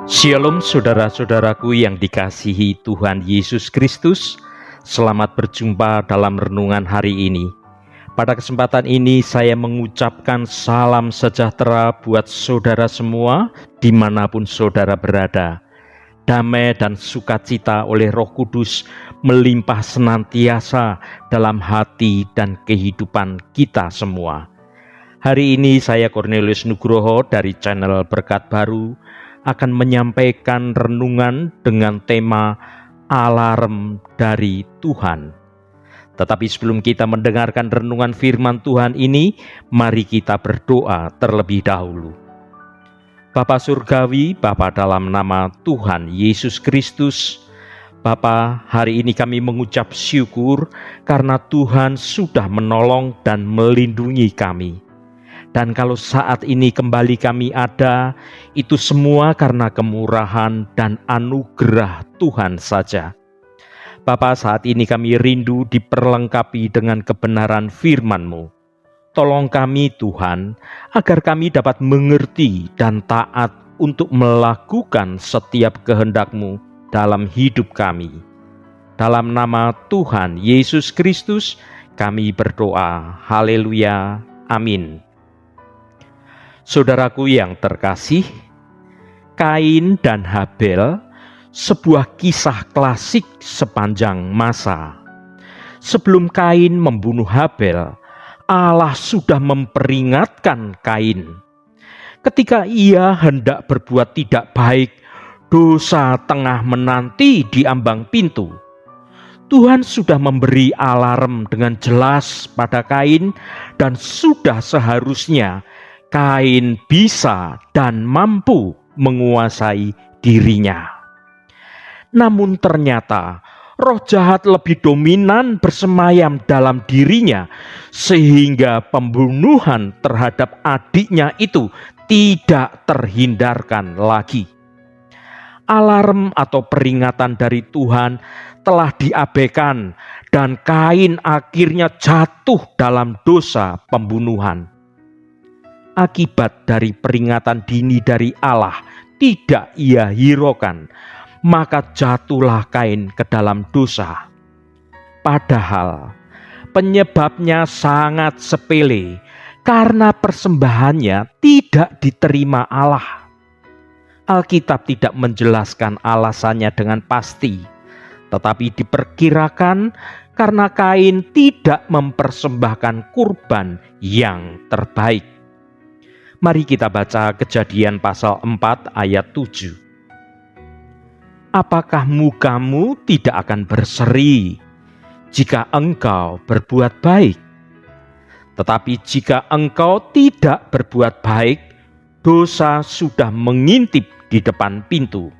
Shalom saudara-saudaraku yang dikasihi Tuhan Yesus Kristus. Selamat berjumpa dalam renungan hari ini. Pada kesempatan ini saya mengucapkan salam sejahtera buat saudara semua dimanapun saudara berada. Damai dan sukacita oleh Roh Kudus melimpah senantiasa dalam hati dan kehidupan kita semua. Hari ini saya Cornelius Nugroho dari channel Berkat Baru akan menyampaikan renungan dengan tema alarm dari Tuhan. Tetapi sebelum kita mendengarkan renungan firman Tuhan ini, mari kita berdoa terlebih dahulu. Bapa Surgawi, Bapa dalam nama Tuhan Yesus Kristus, Bapa, hari ini kami mengucap syukur karena Tuhan sudah menolong dan melindungi kami. Dan kalau saat ini kembali kami ada, itu semua karena kemurahan dan anugerah Tuhan saja. Bapa, saat ini kami rindu diperlengkapi dengan kebenaran firman-Mu. Tolong kami Tuhan, agar kami dapat mengerti dan taat untuk melakukan setiap kehendak-Mu dalam hidup kami. Dalam nama Tuhan Yesus Kristus, kami berdoa. Haleluya. Amin. Saudaraku yang terkasih, Kain dan Habel sebuah kisah klasik sepanjang masa. Sebelum Kain membunuh Habel, Allah sudah memperingatkan Kain. Ketika ia hendak berbuat tidak baik, dosa tengah menanti di ambang pintu. Tuhan sudah memberi alarm dengan jelas pada Kain dan sudah seharusnya Kain bisa dan mampu menguasai dirinya. Namun ternyata roh jahat lebih dominan bersemayam dalam dirinya sehingga pembunuhan terhadap adiknya itu tidak terhindarkan lagi. Alarm atau peringatan dari Tuhan telah diabaikan dan Kain akhirnya jatuh dalam dosa pembunuhan. Akibat dari peringatan dini dari Allah tidak ia hiraukan, maka jatuhlah Kain ke dalam dosa. Padahal penyebabnya sangat sepele, karena persembahannya tidak diterima Allah. Alkitab tidak menjelaskan alasannya dengan pasti, tetapi diperkirakan karena Kain tidak mempersembahkan kurban yang terbaik. Mari kita baca Kejadian pasal 4 ayat 7. Apakah mukamu tidak akan berseri jika engkau berbuat baik? Tetapi jika engkau tidak berbuat baik, dosa sudah mengintip di depan pintu.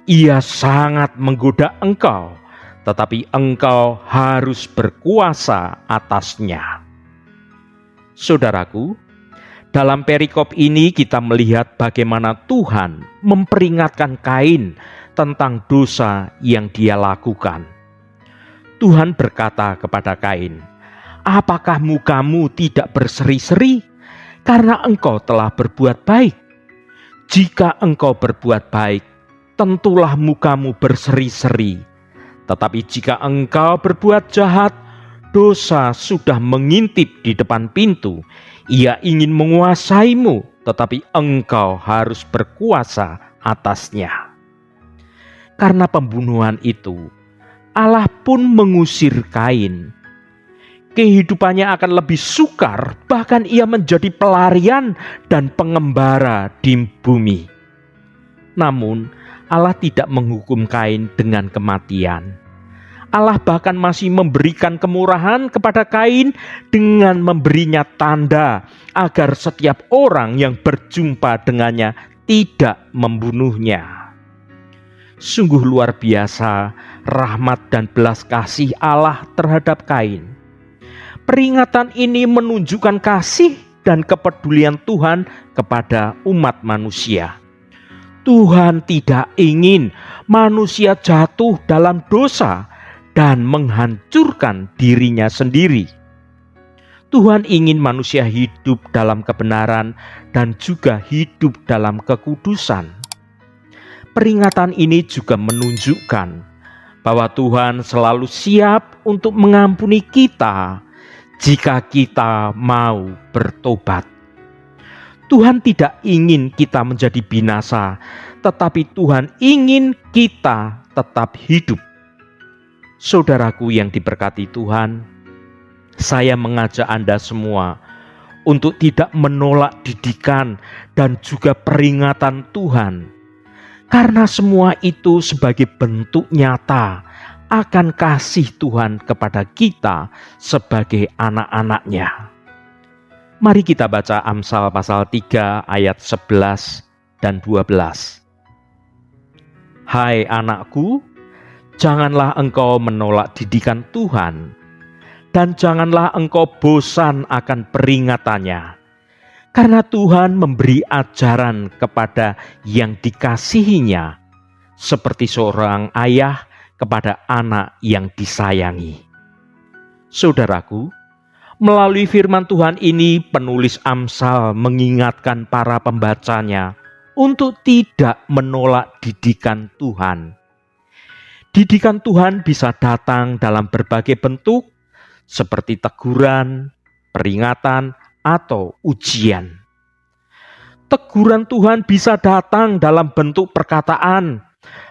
Ia sangat menggoda engkau, tetapi engkau harus berkuasa atasnya. Saudaraku, dalam perikop ini kita melihat bagaimana Tuhan memperingatkan Kain tentang dosa yang dia lakukan. Tuhan berkata kepada Kain, apakah mukamu tidak berseri-seri karena engkau telah berbuat baik? Jika engkau berbuat baik, tentulah mukamu berseri-seri. Tetapi jika engkau berbuat jahat, dosa sudah mengintip di depan pintu. Ia ingin menguasaimu, tetapi engkau harus berkuasa atasnya. Karena pembunuhan itu, Allah pun mengusir Kain. Kehidupannya akan lebih sukar, bahkan ia menjadi pelarian dan pengembara di bumi. Namun, Allah tidak menghukum Kain dengan kematian. Allah bahkan masih memberikan kemurahan kepada Kain dengan memberinya tanda agar setiap orang yang berjumpa dengannya tidak membunuhnya. Sungguh luar biasa rahmat dan belas kasih Allah terhadap Kain. Peringatan ini menunjukkan kasih dan kepedulian Tuhan kepada umat manusia. Tuhan tidak ingin manusia jatuh dalam dosa dan menghancurkan dirinya sendiri. Tuhan ingin manusia hidup dalam kebenaran dan juga hidup dalam kekudusan. Peringatan ini juga menunjukkan bahwa Tuhan selalu siap untuk mengampuni kita jika kita mau bertobat. Tuhan tidak ingin kita menjadi binasa, tetapi Tuhan ingin kita tetap hidup. Saudaraku yang diberkati Tuhan, saya mengajak Anda semua untuk tidak menolak didikan dan juga peringatan Tuhan, karena semua itu sebagai bentuk nyata akan kasih Tuhan kepada kita sebagai anak-anak-Nya. Mari kita baca Amsal pasal 3 ayat 11 dan 12. Hai anakku, janganlah engkau menolak didikan Tuhan, dan janganlah engkau bosan akan peringatannya, karena Tuhan memberi ajaran kepada yang dikasihinya, seperti seorang ayah kepada anak yang disayangi. Saudaraku, melalui firman Tuhan ini, penulis Amsal mengingatkan para pembacanya untuk tidak menolak didikan Tuhan. Didikan Tuhan bisa datang dalam berbagai bentuk, seperti teguran, peringatan, atau ujian. Teguran Tuhan bisa datang dalam bentuk perkataan,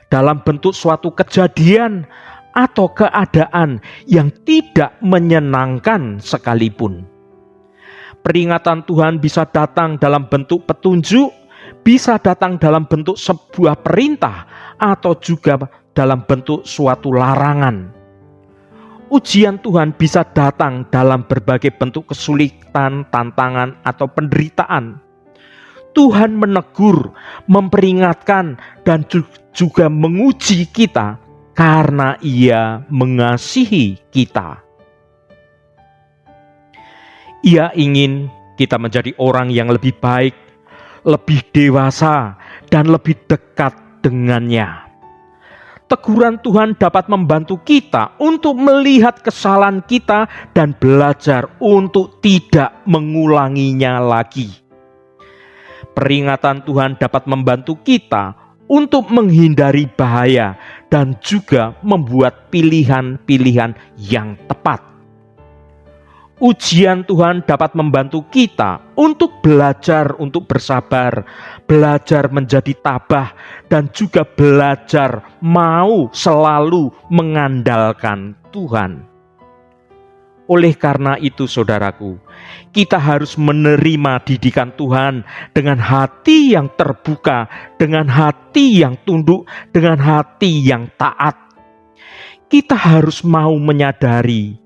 dalam bentuk suatu kejadian, atau keadaan yang tidak menyenangkan sekalipun. Peringatan Tuhan bisa datang dalam bentuk petunjuk, bisa datang dalam bentuk sebuah perintah, atau juga dalam bentuk suatu larangan. Ujian Tuhan bisa datang dalam berbagai bentuk kesulitan, tantangan, atau penderitaan. Tuhan menegur, memperingatkan, dan juga menguji kita karena Ia mengasihi kita. Ia ingin kita menjadi orang yang lebih baik, lebih dewasa, dan lebih dekat dengannya. Teguran Tuhan dapat membantu kita untuk melihat kesalahan kita dan belajar untuk tidak mengulanginya lagi. Peringatan Tuhan dapat membantu kita untuk menghindari bahaya dan juga membuat pilihan-pilihan yang tepat. Ujian Tuhan dapat membantu kita untuk belajar untuk bersabar, belajar menjadi tabah, dan juga belajar mau selalu mengandalkan Tuhan. Oleh karena itu, saudaraku, kita harus menerima didikan Tuhan dengan hati yang terbuka, dengan hati yang tunduk, dengan hati yang taat. Kita harus mau menyadari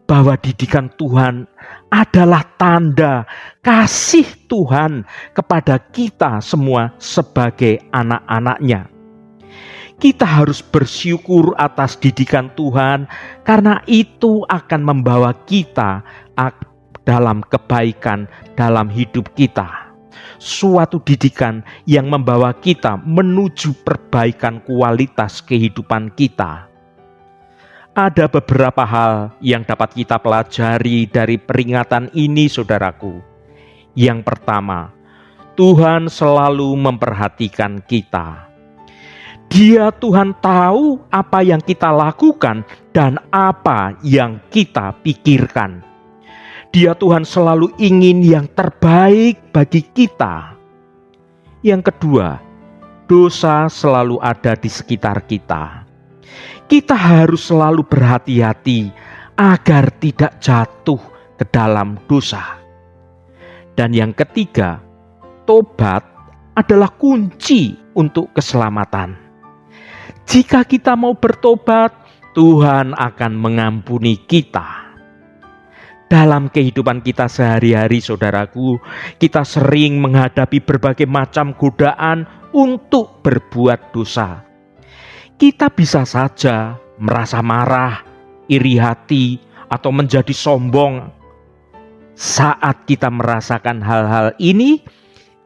bahwa didikan Tuhan adalah tanda kasih Tuhan kepada kita semua sebagai anak-anak-Nya. Kita harus bersyukur atas didikan Tuhan, karena itu akan membawa kita dalam kebaikan dalam hidup kita. Suatu didikan yang membawa kita menuju perbaikan kualitas kehidupan kita. Ada beberapa hal yang dapat kita pelajari dari peringatan ini, saudaraku. Yang pertama, Tuhan selalu memperhatikan kita. Dia Tuhan tahu apa yang kita lakukan dan apa yang kita pikirkan. Dia Tuhan selalu ingin yang terbaik bagi kita. Yang kedua, dosa selalu ada di sekitar kita. Kita harus selalu berhati-hati agar tidak jatuh ke dalam dosa. Dan yang ketiga, tobat adalah kunci untuk keselamatan. Jika kita mau bertobat, Tuhan akan mengampuni kita. Dalam kehidupan kita sehari-hari, saudaraku, kita sering menghadapi berbagai macam godaan untuk berbuat dosa. Kita bisa saja merasa marah, iri hati, atau menjadi sombong. Saat kita merasakan hal-hal ini,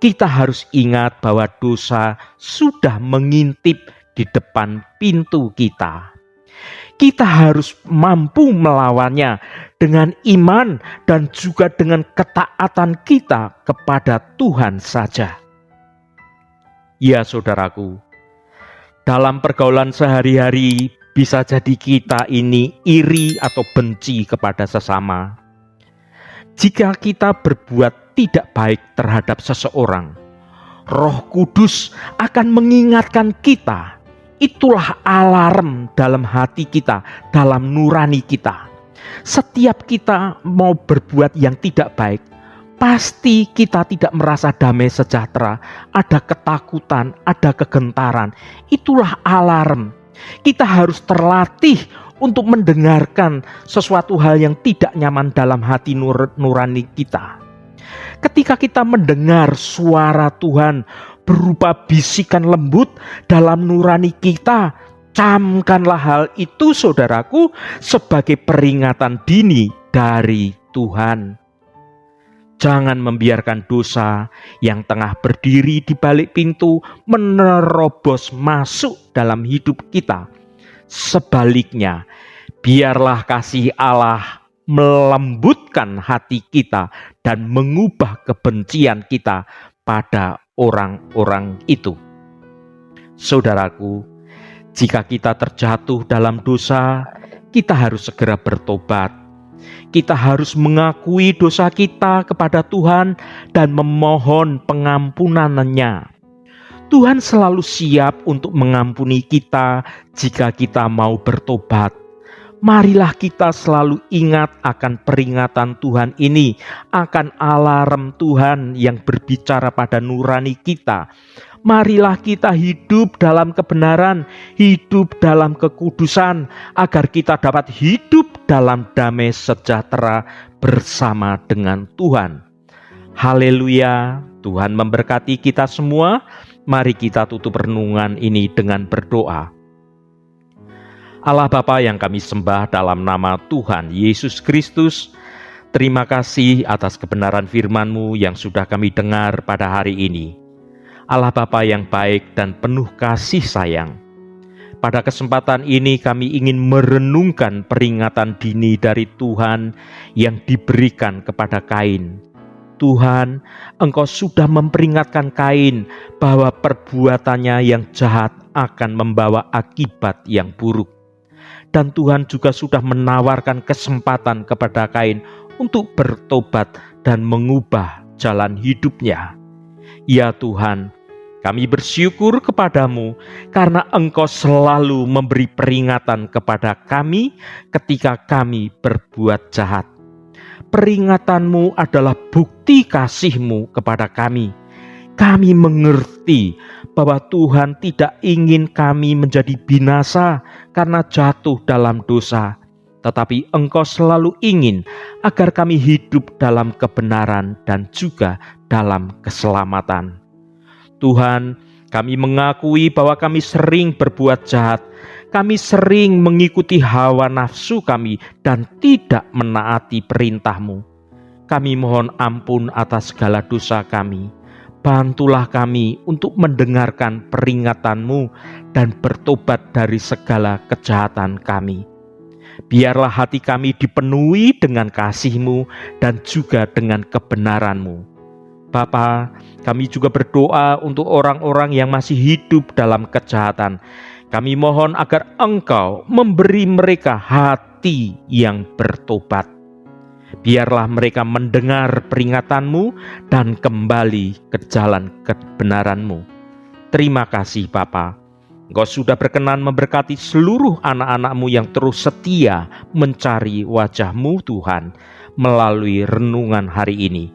kita harus ingat bahwa dosa sudah mengintip di depan pintu kita. Kita harus mampu melawannya dengan iman dan juga dengan ketaatan kita kepada Tuhan saja. Ya saudaraku, Dalam pergaulan sehari-hari, bisa jadi kita ini iri atau benci kepada sesama. Jika kita berbuat tidak baik terhadap seseorang, Roh Kudus akan mengingatkan kita. Itulah alarm dalam hati kita, dalam nurani kita. Setiap kita mau berbuat yang tidak baik, pasti kita tidak merasa damai sejahtera, ada ketakutan, ada kegentaran. Itulah alarm. Kita harus terlatih untuk mendengarkan sesuatu hal yang tidak nyaman dalam hati nurani kita. Ketika kita mendengar suara Tuhan berupa bisikan lembut dalam nurani kita, camkanlah hal itu, saudaraku, sebagai peringatan dini dari Tuhan. Jangan membiarkan dosa yang tengah berdiri di balik pintu menerobos masuk dalam hidup kita. Sebaliknya, biarlah kasih Allah melembutkan hati kita dan mengubah kebencian kita pada orang-orang itu. Saudaraku, jika kita terjatuh dalam dosa, kita harus segera bertobat. Kita harus mengakui dosa kita kepada Tuhan dan memohon pengampunan-Nya. Tuhan selalu siap untuk mengampuni kita jika kita mau bertobat. Marilah kita selalu ingat akan peringatan Tuhan ini, akan alarm Tuhan yang berbicara pada nurani kita. Marilah kita hidup dalam kebenaran, hidup dalam kekudusan, agar kita dapat hidup dalam damai sejahtera bersama dengan Tuhan. Haleluya, Tuhan memberkati kita semua. Mari kita tutup renungan ini dengan berdoa. Allah Bapa yang kami sembah dalam nama Tuhan Yesus Kristus, terima kasih atas kebenaran firman-Mu yang sudah kami dengar pada hari ini. Allah Bapa yang baik dan penuh kasih sayang, pada kesempatan ini kami ingin merenungkan peringatan dini dari Tuhan yang diberikan kepada Kain. Tuhan, Engkau sudah memperingatkan Kain bahwa perbuatannya yang jahat akan membawa akibat yang buruk. Dan Tuhan juga sudah menawarkan kesempatan kepada Kain untuk bertobat dan mengubah jalan hidupnya. Ya Tuhan, kami bersyukur kepadamu karena Engkau selalu memberi peringatan kepada kami ketika kami berbuat jahat. Peringatanmu adalah bukti kasih-Mu kepada kami. Kami mengerti bahwa Tuhan tidak ingin kami menjadi binasa karena jatuh dalam dosa, tetapi Engkau selalu ingin agar kami hidup dalam kebenaran dan juga dalam keselamatan. Tuhan, kami mengakui bahwa kami sering berbuat jahat, kami sering mengikuti hawa nafsu kami dan tidak menaati perintah-Mu. Kami mohon ampun atas segala dosa kami. Bantulah kami untuk mendengarkan peringatan-Mu dan bertobat dari segala kejahatan kami. Biarlah hati kami dipenuhi dengan kasih-Mu dan juga dengan kebenaran-Mu. Bapa, kami juga berdoa untuk orang-orang yang masih hidup dalam kejahatan. Kami mohon agar Engkau memberi mereka hati yang bertobat. Biarlah mereka mendengar peringatan-Mu dan kembali ke jalan kebenaran-Mu. Terima kasih Bapa. Engkau sudah berkenan memberkati seluruh anak-anak-Mu yang terus setia mencari wajah-Mu Tuhan melalui renungan hari ini.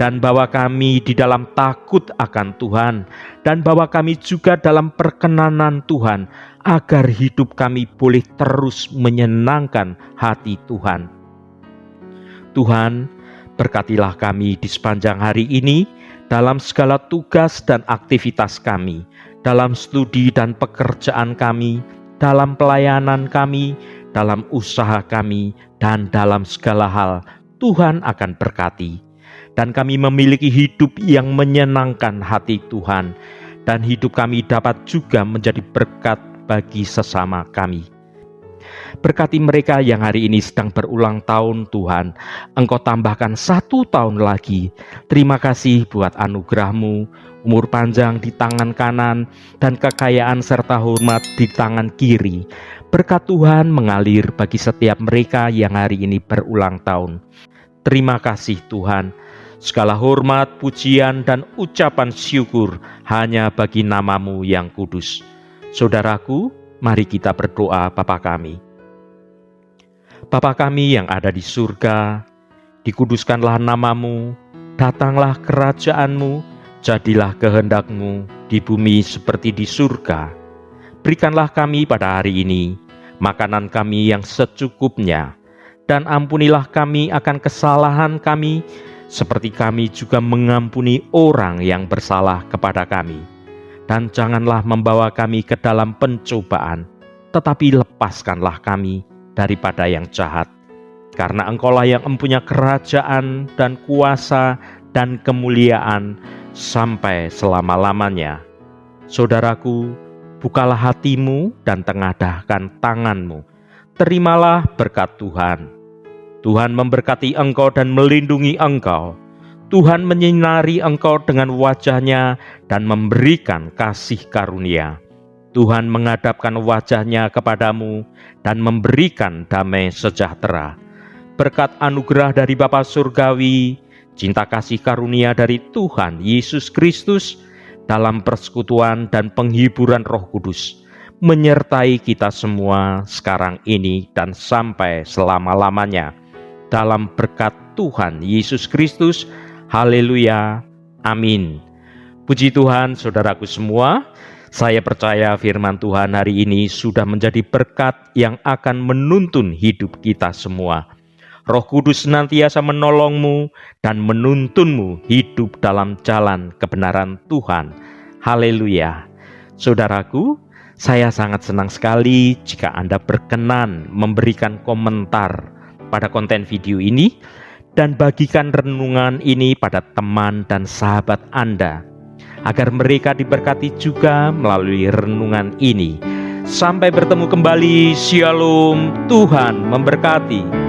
Dan bawa kami di dalam takut akan Tuhan, dan bawa kami juga dalam perkenanan Tuhan, agar hidup kami boleh terus menyenangkan hati Tuhan. Tuhan, berkatilah kami di sepanjang hari ini, dalam segala tugas dan aktivitas kami, dalam studi dan pekerjaan kami, dalam pelayanan kami, dalam usaha kami, dan dalam segala hal, Tuhan akan berkati. Dan kami memiliki hidup yang menyenangkan hati Tuhan, dan hidup kami dapat juga menjadi berkat bagi sesama kami. Berkati mereka yang hari ini sedang berulang tahun Tuhan, Engkau tambahkan 1 tahun lagi. Terima kasih buat anugerah-Mu, umur panjang di tangan kanan, dan kekayaan serta hormat di tangan kiri. Berkat Tuhan mengalir bagi setiap mereka yang hari ini berulang tahun. Terima kasih Tuhan. Segala hormat, pujian, dan ucapan syukur hanya bagi nama-Mu yang kudus. Saudaraku, mari kita berdoa Bapa kami. Bapa kami yang ada di surga, dikuduskanlah nama-Mu, datanglah kerajaan-Mu, jadilah kehendak-Mu di bumi seperti di surga. Berikanlah kami pada hari ini makanan kami yang secukupnya, dan ampunilah kami akan kesalahan kami, seperti kami juga mengampuni orang yang bersalah kepada kami. Dan janganlah membawa kami ke dalam pencobaan, tetapi lepaskanlah kami daripada yang jahat. Karena Engkaulah yang mempunyai kerajaan dan kuasa dan kemuliaan sampai selama-lamanya. Saudaraku, bukalah hatimu dan tengadahkan tanganmu. Terimalah berkat Tuhan. Tuhan memberkati engkau dan melindungi engkau. Tuhan menyinari engkau dengan wajah-Nya dan memberikan kasih karunia. Tuhan menghadapkan wajah-Nya kepadamu dan memberikan damai sejahtera. Berkat anugerah dari Bapa Surgawi, cinta kasih karunia dari Tuhan Yesus Kristus, dalam persekutuan dan penghiburan Roh Kudus, menyertai kita semua sekarang ini dan sampai selama-lamanya. Dalam berkat Tuhan Yesus Kristus, haleluya, amin. Puji Tuhan, saudaraku semua, saya percaya firman Tuhan hari ini sudah menjadi berkat yang akan menuntun hidup kita semua. Roh Kudus senantiasa menolongmu dan menuntunmu hidup dalam jalan kebenaran Tuhan. Haleluya. Saudaraku, saya sangat senang sekali jika Anda berkenan memberikan komentar pada konten video ini dan bagikan renungan ini pada teman dan sahabat Anda, agar mereka diberkati juga melalui renungan ini. Sampai bertemu kembali. Shalom, Tuhan memberkati.